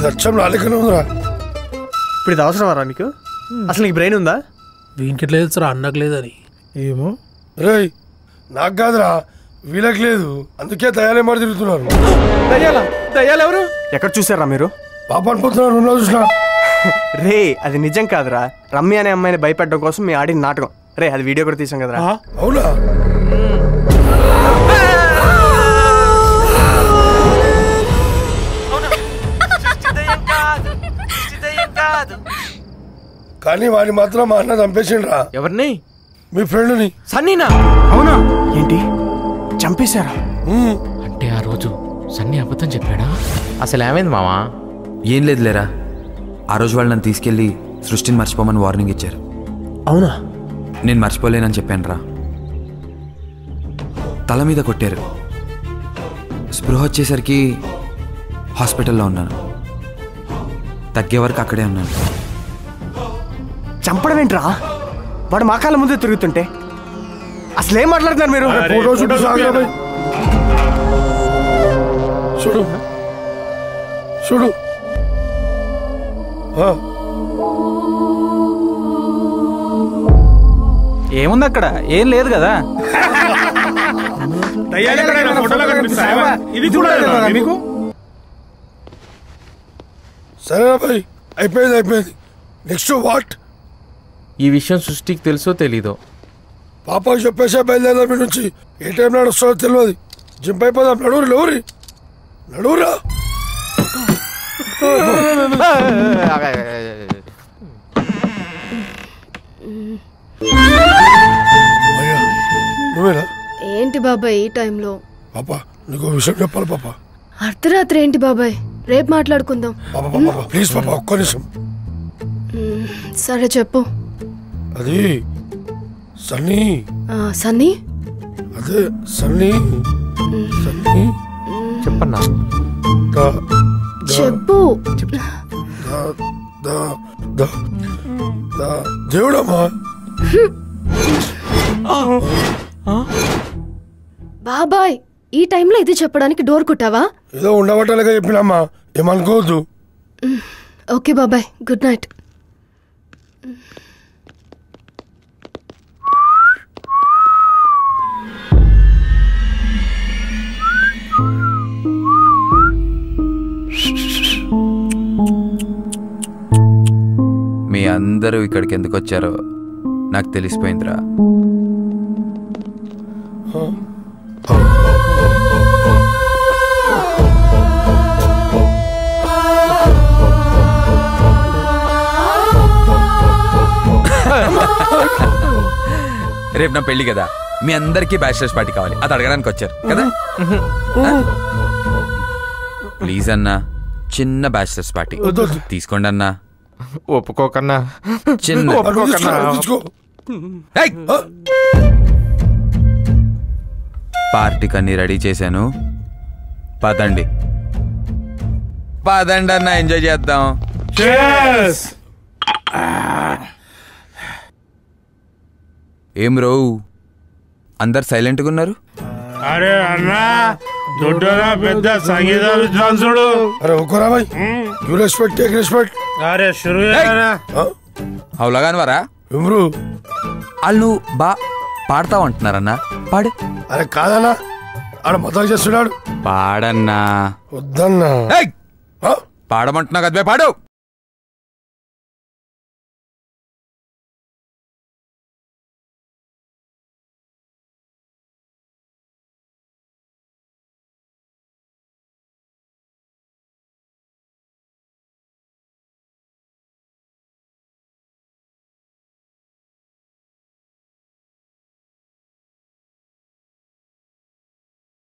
అచ్చం నాలుకనే ఉందిరా. ఇప్పుడు ఇది అవసరమారా నీకు? అసలు నీకు బ్రెయిన్ ఉందా? వీనికి లేదు సార్, అన్నకు లేదని. ఏమో రేయ్, నాకు కాదురా, వీళ్ళకి లేదు, అందుకే దయాలే మాట తిరుగుతున్నారు. దయ్యాలు ఎవరు? ఎక్కడ చూసారా మీరు? పాప అనిపోతున్నారు, రూమ్లో చూసినా. రే అది నిజం కాదురా, రమ్య అనే అమ్మాయిని భయపెట్టడం కోసం మేము ఆడిన నాటకం. రే అది వీడియో కూడా తీసాం కదరా. అవునా? కానీ వాడిని మాత్రం మా అన్న చంపేసిండ్రా. ఎవరిని? మీ ఫ్రెండ్ని. సన్నీనా? అవునా? ఏంటి చంపేశారా? అంటే ఆ రోజు సన్నీ అబద్ధం చెప్పాడా? అసలు ఏమైంది మావా? ఏం లేదు లేరా, ఆ రోజు వాళ్ళు నన్ను తీసుకెళ్ళి సృష్టిని మర్చిపోమని వార్నింగ్ ఇచ్చారు. అవునా? నేను మర్చిపోలేనని చెప్పాను రా. తల మీద కొట్టారు. స్పృహ వచ్చేసరికి హాస్పిటల్లో ఉన్నాను. తగ్గే వరకు అక్కడే ఉన్నాను. చంపడం ఏంట్రా? వాడు మా కాళ్ళ ముందే తిరుగుతుంటే అసలు ఏం మాట్లాడుతున్నారు మీరు? చూడు చూడు. ఏముంది అక్కడ? ఏం లేదు కదా. సరేనా భాయ్, అయిపోయింది అయిపోయింది. Next what? ఈ విషయం సృష్టికి తెలుసో తెలీదో? పాపకి చెప్పేసే బయలుదేరా మీ నుంచి. ఏ టైం నాడు వస్తుందో తెలియదు. జింప్ అయిపోదాం. నడువురి నడువురి నడువురా. నువ్వేనా? ఏంటి బాబాయ్ ఈ టైంలో? పాప నీకు విషయం చెప్పాలి పాప. అర్ధరాత్రి ఏంటి బాబాయ్? రేపు మాట్లాడుకుందాం. ప్లీజ్ పాప, ఒక్క నిమిషం. సరే చెప్పు. అది సన్నీ. సన్నీ? అదే సన్నీ. సన్నీ చెప్పన్నా. చెప్పు. దేవుడమ్మా. బాబాయ్ ఈ టైంలో ఇది చెప్పడానికి డోర్ కుట్టావా? ఏదో ఉండబట్టాలిగా చెప్పినమ్మా, ఏమనుకోవద్దు. ఓకే బాబాయ్, గుడ్ నైట్. మీ అందరూ ఇక్కడికి ఎందుకు వచ్చారో నాకు తెలిసిపోయిందిరా. రేపు నా పెళ్లి కదా, మీ అందరికీ బ్యాచిలర్స్ పార్టీ కావాలి, అది అడగడానికి వచ్చారు కదా. ప్లీజ్ అన్నా, చిన్న బ్యాచిలర్స్ పార్టీ తీసుకోండి అన్నా. ఒప్పుకోకన్నా. చిన్న పార్టీకి అన్ని రెడీ చేశాను, పదండి పదండి అన్న, ఎంజాయ్ చేద్దాం. ఏం రో అందరు సైలెంట్గా ఉన్నారు? అరే అన్నా, దొడ్డరా పెద్ద సంగీత విద్వాంసుడు. అరే ఒక్కరా భాయ్, యు రెస్పెక్ట్ టేక్ రెస్పెక్ట్. అరే షురు అవులాగాని వారా ఎవరు వాళ్ళు? నువ్వు పాడతావు అంటున్నారన్నా, పాడు. అరే కాదన్నా, ఆడ మతాకు చేస్తున్నాడు. పాడన్నా. వద్దన్నా. పాడమంటున్నా కదా, పాడు.